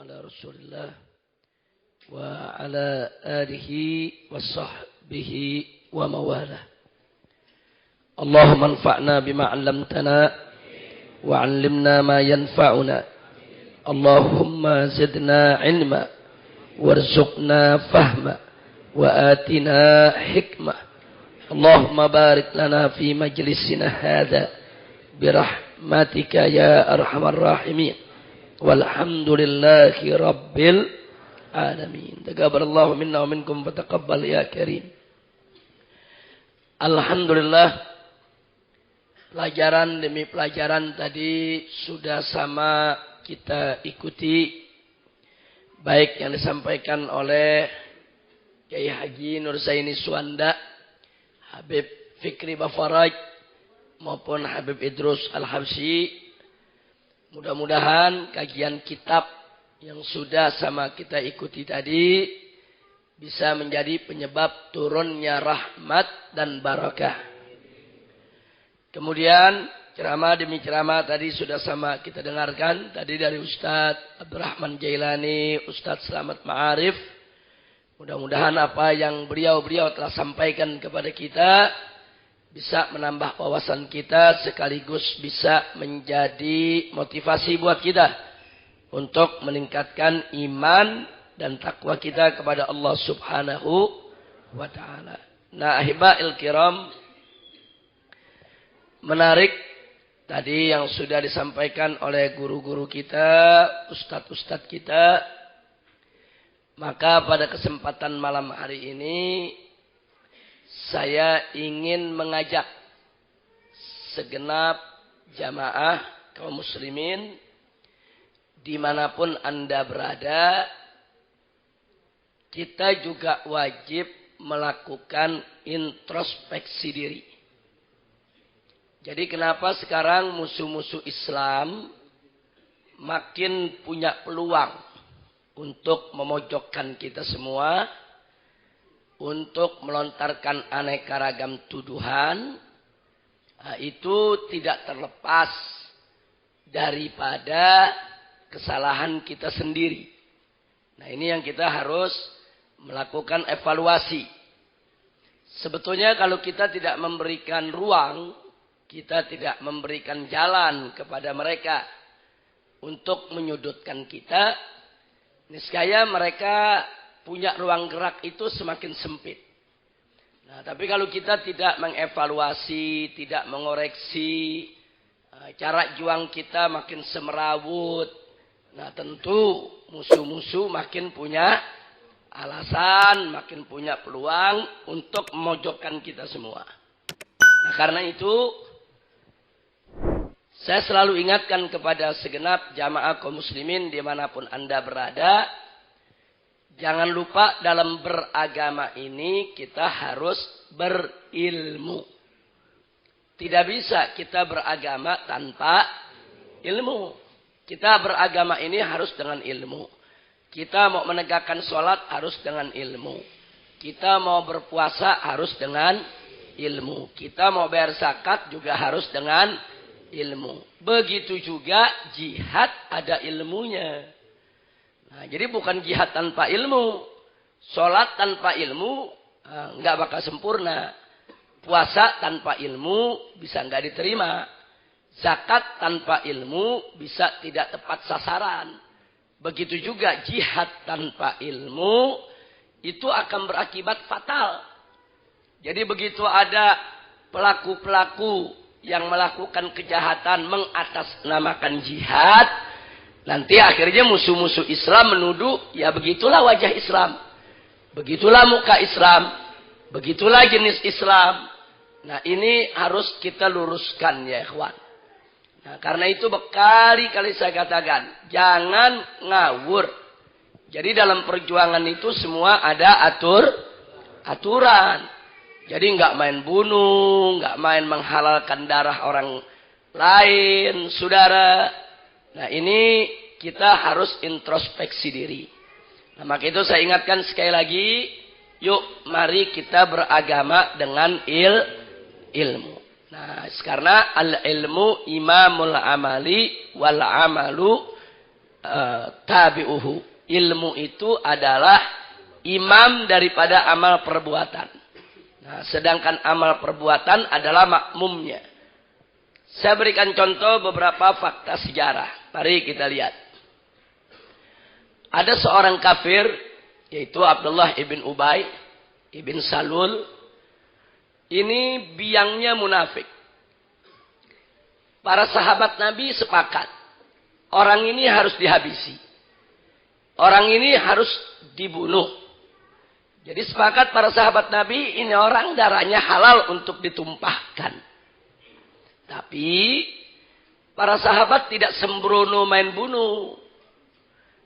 على رسول الله وعلى آله وصحبه ومواله. اللهم انفعنا بما علمتنا وعلمنا ما ينفعنا. اللهم زدنا علما وارزقنا فهما وآتنا حكمة. اللهم بارك لنا في مجلسنا هذا برحمتك يا أرحم الراحمين والحمد لله رب العالمين. تقبل الله منا ومنكم فتقبل يا كريم. Alhamdulillah, pelajaran demi pelajaran tadi sudah sama kita ikuti, baik yang disampaikan oleh Kiai Haji Nur Zaini Suwanda, Habib Fikri Bafaraj maupun Habib Idrus Al-Habsyi. Mudah-mudahan kajian kitab yang sudah sama kita ikuti tadi bisa menjadi penyebab turunnya rahmat dan barakah. Kemudian ceramah demi ceramah tadi sudah sama kita dengarkan. Tadi dari Ustadz Abdurrahman Jailani, Ustadz Selamat Ma'arif. Mudah-mudahan apa yang beliau telah sampaikan kepada kita bisa menambah wawasan kita sekaligus bisa menjadi motivasi buat kita untuk meningkatkan iman dan takwa kita kepada Allah Subhanahu wa ta'ala. Nah, ahiba'il kiram, menarik tadi yang sudah disampaikan oleh guru-guru kita, ustadz-ustadz kita. Maka pada kesempatan malam hari ini saya ingin mengajak segenap jamaah kaum muslimin dimanapun Anda berada, kita juga wajib melakukan introspeksi diri. Jadi kenapa sekarang musuh-musuh Islam makin punya peluang untuk memojokkan kita semua, untuk melontarkan aneka ragam tuduhan. Nah, itu tidak terlepas daripada kesalahan kita sendiri. Nah, ini yang kita harus melakukan evaluasi. Sebetulnya kalau kita tidak memberikan ruang, kita tidak memberikan jalan kepada mereka untuk menyudutkan kita, niscaya mereka punya ruang gerak itu semakin sempit. Nah, tapi kalau kita tidak mengevaluasi, tidak mengoreksi, cara juang kita makin semerawut. Nah, tentu musuh-musuh makin punya alasan, makin punya peluang untuk memojokkan kita semua. Nah, karena itu saya selalu ingatkan kepada segenap jamaah kaum muslimin dimanapun Anda berada, jangan lupa dalam beragama ini kita harus berilmu. Tidak bisa kita beragama tanpa ilmu. Kita beragama ini harus dengan ilmu. Kita mau menegakkan sholat harus dengan ilmu. Kita mau berpuasa harus dengan ilmu. Kita mau bayar zakat juga harus dengan ilmu. Begitu juga jihad ada ilmunya. Nah, jadi bukan jihad tanpa ilmu. Sholat tanpa ilmu nggak bakal sempurna. Puasa tanpa ilmu bisa nggak diterima. Zakat tanpa ilmu bisa tidak tepat sasaran. Begitu juga jihad tanpa ilmu itu akan berakibat fatal. Jadi begitu ada pelaku-pelaku yang melakukan kejahatan mengatasnamakan jihad, nanti akhirnya musuh-musuh Islam menuduh, ya begitulah wajah Islam. Begitulah muka Islam. Begitulah jenis Islam. Nah, ini harus kita luruskan ya ikhwan. Nah, karena itu berkali-kali saya katakan, jangan ngawur. Jadi dalam perjuangan itu semua ada aturan. Jadi nggak main bunuh, nggak main menghalalkan darah orang lain, saudara. Nah, ini kita harus introspeksi diri. Nah, maka itu saya ingatkan sekali lagi, yuk mari kita beragama dengan ilmu. Nah, karena al-ilmu imamul amali wal amalu tabi'uhu. Ilmu itu adalah imam daripada amal perbuatan. Nah, sedangkan amal perbuatan adalah makmumnya. Saya berikan contoh beberapa fakta sejarah. Mari kita lihat. Ada seorang kafir, yaitu Abdullah ibn Ubay ibn Salul. Ini biangnya munafik. Para sahabat Nabi sepakat. Orang ini harus dihabisi. Orang ini harus dibunuh. Jadi sepakat para sahabat Nabi, ini orang darahnya halal untuk ditumpahkan. Tapi para sahabat tidak sembrono main bunuh.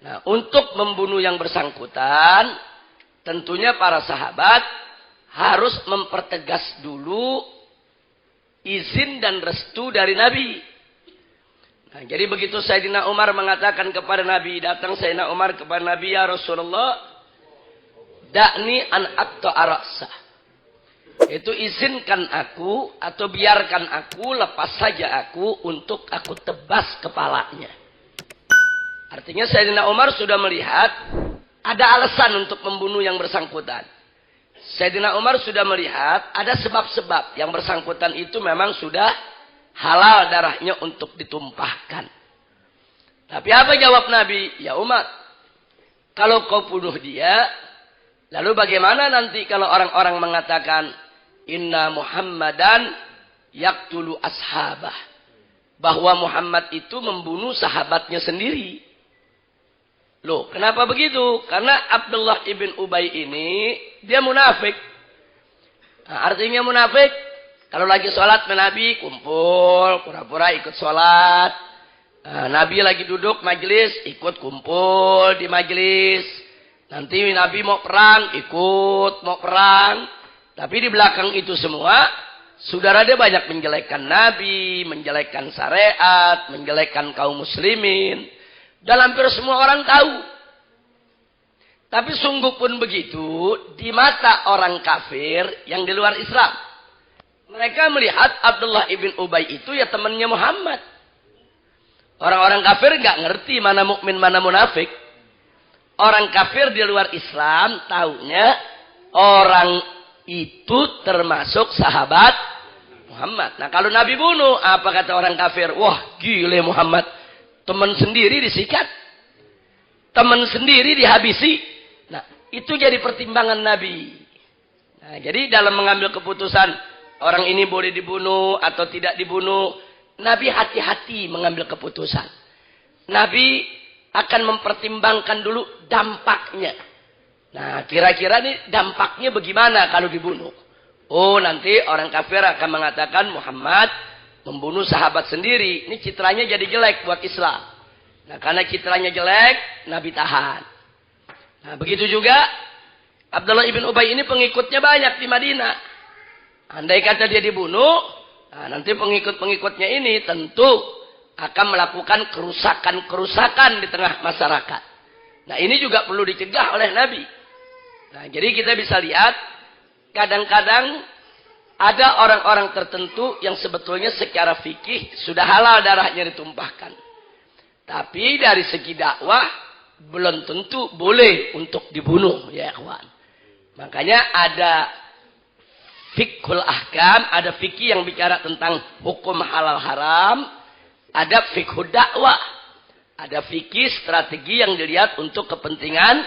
Nah, untuk membunuh yang bersangkutan, tentunya para sahabat harus mempertegas dulu izin dan restu dari Nabi. Nah, jadi begitu Sayyidina Umar mengatakan kepada Nabi, datang Sayyidina Umar kepada Nabi, ya Rasulullah, da'ni an aqta'a ra'sah. Itu izinkan aku atau biarkan aku, lepas saja aku untuk aku tebas kepalanya. Artinya Sayyidina Umar sudah melihat ada alasan untuk membunuh yang bersangkutan. Sayyidina Umar sudah melihat ada sebab-sebab yang bersangkutan itu memang sudah halal darahnya untuk ditumpahkan. Tapi apa jawab Nabi? Ya Umar, kalau kau bunuh dia, lalu bagaimana nanti kalau orang-orang mengatakan inna Muhammadan yaqtulu ashabah, bahwa Muhammad itu membunuh sahabatnya sendiri. Loh, kenapa begitu? Karena Abdullah ibn Ubay ini dia munafik. Nah, artinya munafik, kalau lagi sholat Nabi kumpul, pura-pura ikut sholat. Nabi lagi duduk majelis, ikut kumpul di majelis. Nanti Nabi mau perang, ikut mau perang. Tapi di belakang itu semua, saudara dia banyak menjelekkan Nabi, menjelekkan syariat, menjelekkan kaum muslimin. Dan hampir semua orang tahu. Tapi sungguh pun begitu, di mata orang kafir yang di luar Islam. Mereka melihat Abdullah ibn Ubay itu ya temannya Muhammad. Orang-orang kafir nggak ngerti mana mukmin mana munafik. Orang kafir di luar Islam taunya orang itu termasuk sahabat Muhammad. Nah kalau Nabi bunuh, apa kata orang kafir? Wah gile Muhammad. Teman sendiri disikat. Teman sendiri dihabisi. Nah itu jadi pertimbangan Nabi. Nah jadi dalam mengambil keputusan orang ini boleh dibunuh atau tidak dibunuh, Nabi hati-hati mengambil keputusan. Nabi akan mempertimbangkan dulu dampaknya. Nah, kira-kira nih dampaknya bagaimana kalau dibunuh? Oh, nanti orang kafir akan mengatakan Muhammad membunuh sahabat sendiri. Ini citranya jadi jelek buat Islam. Nah, karena citranya jelek, Nabi tahan. Nah, begitu juga Abdullah ibn Ubay ini pengikutnya banyak di Madinah. Andai kata dia dibunuh, nah nanti pengikut-pengikutnya ini tentu akan melakukan kerusakan-kerusakan di tengah masyarakat. Nah ini juga perlu dicegah oleh Nabi. Nah jadi kita bisa lihat, kadang-kadang ada orang-orang tertentu yang sebetulnya secara fikih sudah halal darahnya ditumpahkan. Tapi dari segi dakwah, belum tentu boleh untuk dibunuh, ya ikhwan. Makanya ada fiqhul ahkam, ada fikih yang bicara tentang hukum halal haram, ada fiqhul dakwah, ada fikih strategi yang dilihat untuk kepentingan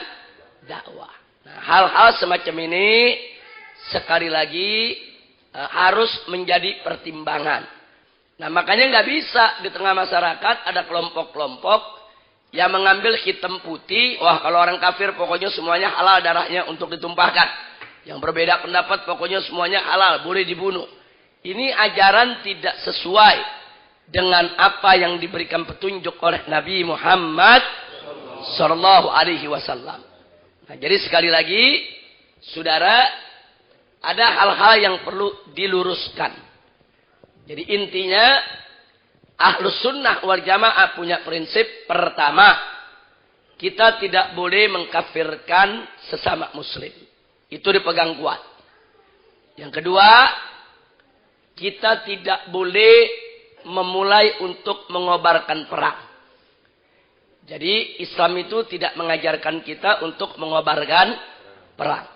dakwah. Nah, hal-hal semacam ini sekali lagi harus menjadi pertimbangan. Nah, makanya nggak bisa di tengah masyarakat ada kelompok-kelompok yang mengambil hitam putih, wah kalau orang kafir pokoknya semuanya halal darahnya untuk ditumpahkan. Yang berbeda pendapat pokoknya semuanya halal, boleh dibunuh. Ini ajaran tidak sesuai dengan apa yang diberikan petunjuk oleh Nabi Muhammad sallallahu alaihi wasallam. Nah, jadi sekali lagi, saudara, ada hal-hal yang perlu diluruskan. Jadi intinya, Ahlus Sunnah wal Jamaah punya prinsip pertama, kita tidak boleh mengkafirkan sesama muslim. Itu dipegang kuat. Yang kedua, kita tidak boleh memulai untuk mengobarkan perang. Jadi Islam itu tidak mengajarkan kita untuk mengobarkan perang.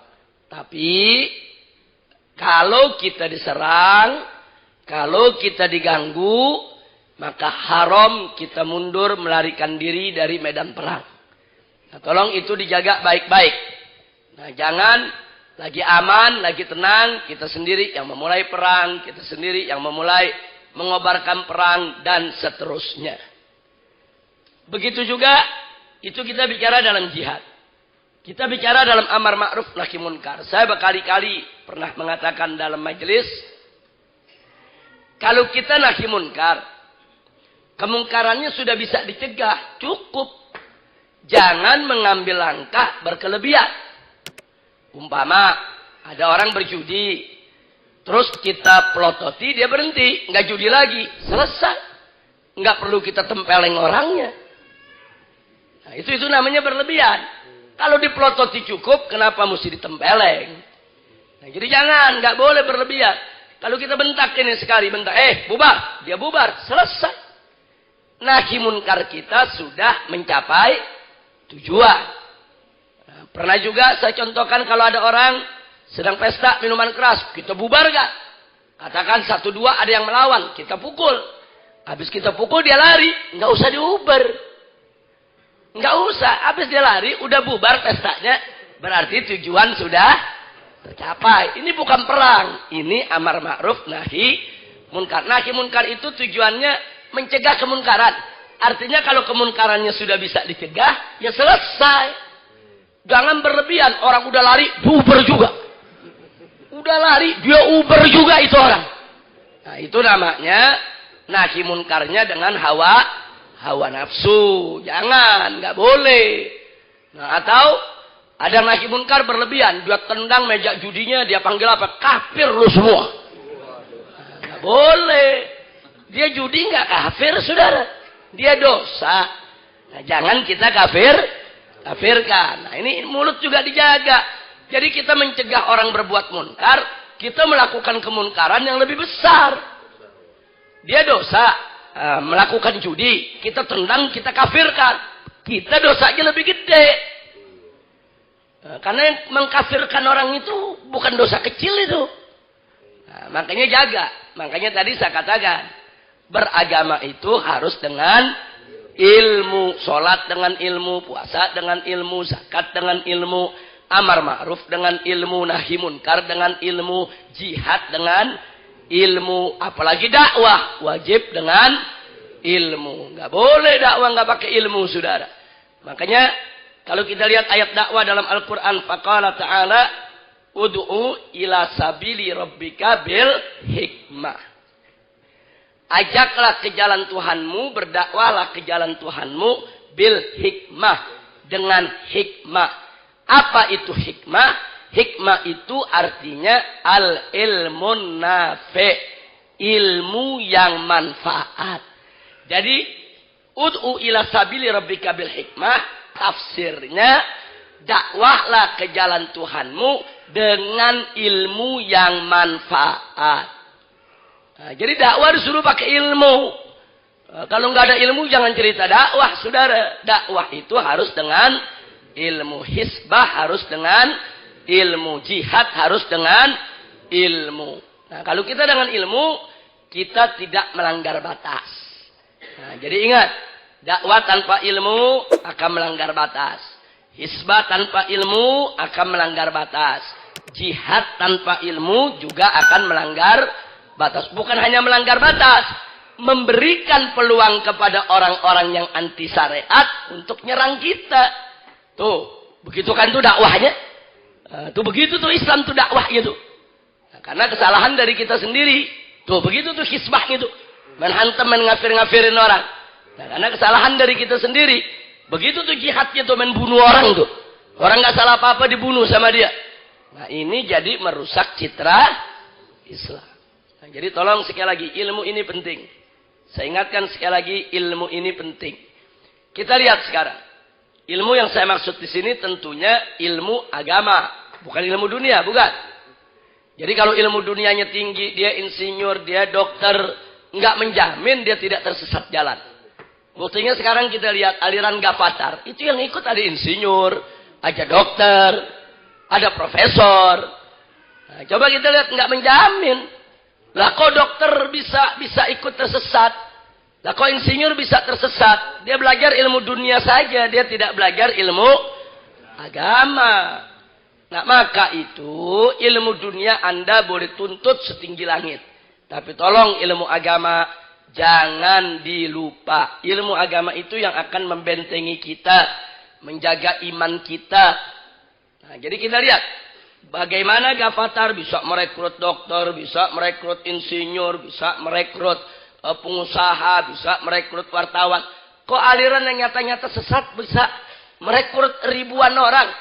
Tapi kalau kita diserang, kalau kita diganggu, maka haram kita mundur melarikan diri dari medan perang. Nah, tolong itu dijaga baik-baik. Nah, jangan lagi aman, lagi tenang, kita sendiri yang memulai perang, kita sendiri yang memulai mengobarkan perang, dan seterusnya. Begitu juga, itu kita bicara dalam jihad. Kita bicara dalam amar ma'ruf nahi munkar. Saya berkali-kali pernah mengatakan dalam majelis, kalau kita nahi munkar, kemungkarannya sudah bisa dicegah, cukup. Jangan mengambil langkah berkelebihan. Umpama ada orang berjudi, terus kita pelototi, dia berhenti, nggak judi lagi, selesai. Nggak perlu kita tempeleng orangnya. Nah, itu namanya berlebihan. Kalau dipelototi cukup, kenapa mesti ditempeleng? Nah, jadi jangan, nggak boleh berlebihan. Kalau kita bentak ini sekali, bentak, bubar, dia bubar, selesai. Nahi munkar kita sudah mencapai tujuan. Nah, pernah juga saya contohkan kalau ada orang sedang pesta minuman keras, kita bubar gak? Katakan 1, 2 ada yang melawan, kita pukul. Habis kita pukul dia lari, nggak usah diuber. Nggak usah, habis dia lari, udah bubar pestanya, berarti tujuan sudah tercapai. Ini bukan perang, ini amar ma'ruf nahi munkar. Nahi munkar itu tujuannya mencegah kemunkaran. Artinya kalau kemunkarannya sudah bisa dicegah, ya selesai. Jangan berlebihan, orang udah lari, bubar juga. Udah lari, dia uber juga itu orang. Nah, itu namanya nahi munkarnya dengan hawa nafsu. Jangan, nggak boleh. Nah, atau ada nahi munkar berlebihan, dia tendang meja judinya, dia panggil apa? Kafir lu semua. Nah, nggak boleh. Dia judi nggak kafir, saudara. Dia dosa. Nah, jangan kita kafirkan. Nah, ini mulut juga dijaga. Jadi kita mencegah orang berbuat munkar, kita melakukan kemunkaran yang lebih besar. Dia dosa, melakukan judi, kita tendang, kita kafirkan. Kita dosanya lebih gede. Karena mengkafirkan orang itu bukan dosa kecil itu. Nah, makanya jaga. Makanya tadi saya katakan, beragama itu harus dengan ilmu. Sholat dengan ilmu, puasa dengan ilmu, zakat dengan ilmu, amar ma'ruf dengan ilmu, nahi munkar dengan ilmu, jihad dengan ilmu, apalagi dakwah wajib dengan ilmu. Nggak boleh dakwah nggak pakai ilmu, saudara. Makanya kalau kita lihat ayat dakwah dalam Al-Quran, faqala ta'ala ud'u ila sabili rabbika bil hikmah. Ajaklah ke jalan Tuhanmu, berdakwahlah ke jalan Tuhanmu bil hikmah, dengan hikmah. Apa itu hikmah? Hikmah itu artinya al ilmun nafi, ilmu yang manfaat. Jadi ud'u ila sabili rabbika bil hikmah, tafsirnya dakwahlah ke jalan Tuhanmu dengan ilmu yang manfaat. Nah, jadi dakwah disuruh pakai ilmu. Kalau nggak ada ilmu jangan cerita dakwah, saudara. Dakwah itu harus dengan ilmu. Hisbah harus dengan ilmu. Jihad harus dengan ilmu. Nah, kalau kita dengan ilmu, kita tidak melanggar batas. Nah, jadi ingat, dakwah tanpa ilmu akan melanggar batas. Hisbah tanpa ilmu akan melanggar batas. Jihad tanpa ilmu juga akan melanggar batas. Bukan hanya melanggar batas, memberikan peluang kepada orang-orang yang anti syariat untuk nyerang kita. Tuh, begitu kan tuh dakwahnya. Tuh begitu tuh Islam tuh dakwahnya tuh. Nah, karena kesalahan dari kita sendiri. Tuh begitu tuh hisbahnya tuh. Menhantam, ngafir-ngafirin orang. Nah, karena kesalahan dari kita sendiri. Begitu tuh jihadnya tuh, bunuh orang tuh. Orang nggak salah apa-apa dibunuh sama dia. Nah, ini jadi merusak citra Islam. Nah, jadi tolong sekali lagi, ilmu ini penting. Saya ingatkan sekali lagi, ilmu ini penting. Kita lihat sekarang. Ilmu yang saya maksud di sini tentunya ilmu agama. Bukan ilmu dunia, bukan. Jadi kalau ilmu dunianya tinggi, dia insinyur, dia dokter, nggak menjamin dia tidak tersesat jalan. Buktinya sekarang kita lihat aliran Gavatar. Itu yang ikut ada insinyur, ada dokter, ada profesor. Nah, coba kita lihat, nggak menjamin. Lah kok dokter bisa ikut tersesat? Lah kok insinyur bisa tersesat? Dia belajar ilmu dunia saja, dia tidak belajar ilmu agama. Nah, maka itu ilmu dunia Anda boleh tuntut setinggi langit. Tapi tolong ilmu agama jangan dilupa. Ilmu agama itu yang akan membentengi kita, menjaga iman kita. Nah, jadi kita lihat bagaimana Gavatar bisa merekrut dokter, bisa merekrut insinyur, bisa merekrut pengusaha, bisa merekrut wartawan. Kok aliran yang nyata-nyata sesat bisa merekrut ribuan orang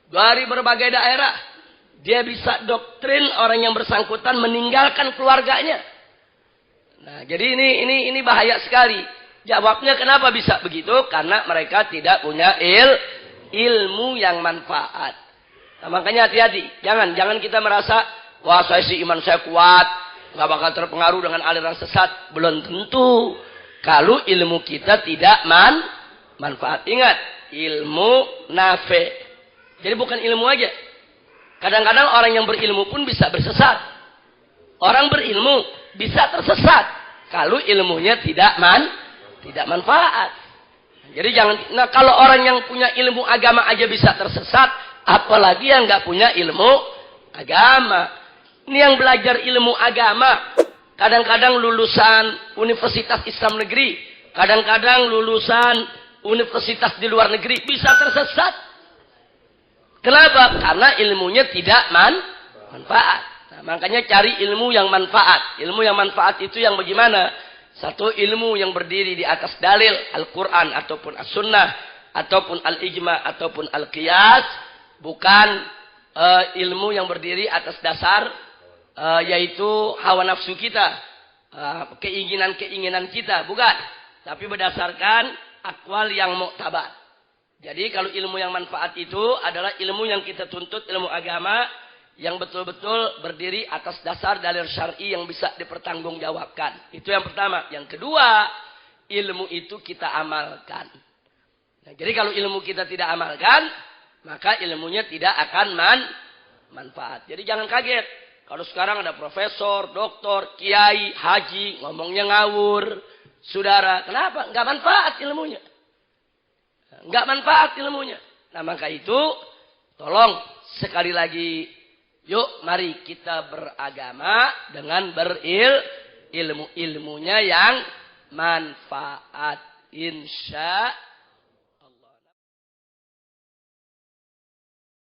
dari berbagai daerah. Dia bisa doktrin orang yang bersangkutan meninggalkan keluarganya. Nah, jadi ini bahaya sekali. Jawabnya kenapa bisa begitu? Karena mereka tidak punya ilmu yang manfaat. Nah, makanya hati-hati. Jangan kita merasa, wah saya sih iman saya kuat, nggak bakal terpengaruh dengan aliran sesat. Belum tentu. Kalau ilmu kita tidak manfaat. Ingat, ilmu nafe. Jadi bukan ilmu aja. Kadang-kadang orang yang berilmu pun bisa bersesat. Orang berilmu bisa tersesat kalau ilmunya tidak manfaat. Jadi nah kalau orang yang punya ilmu agama aja bisa tersesat, apalagi yang nggak punya ilmu agama. Ini yang belajar ilmu agama, kadang-kadang lulusan Universitas Islam Negeri, kadang-kadang lulusan universitas di luar negeri bisa tersesat. Kenapa? Karena ilmunya tidak manfaat. Nah, makanya cari ilmu yang manfaat. Ilmu yang manfaat itu yang bagaimana? Satu ilmu yang berdiri di atas dalil Al-Quran ataupun As-Sunnah ataupun Al-Ijma ataupun Al-Qiyas. Bukan ilmu yang berdiri atas dasar yaitu hawa nafsu kita. Keinginan-keinginan kita. Bukan. Tapi berdasarkan akwal yang mu'tabar. Jadi kalau ilmu yang manfaat itu adalah ilmu yang kita tuntut, ilmu agama yang betul-betul berdiri atas dasar dalil syar'i yang bisa dipertanggungjawabkan. Itu yang pertama. Yang kedua, ilmu itu kita amalkan. Nah, jadi kalau ilmu kita tidak amalkan, maka ilmunya tidak akan manfaat. Jadi jangan kaget. Kalau sekarang ada profesor, doktor, kiai, haji, ngomongnya ngawur. Saudara, kenapa? Nggak manfaat ilmunya. Nggak manfaat ilmunya. Nah, maka itu tolong sekali lagi, yuk mari kita beragama dengan ilmunya yang manfaat. Insya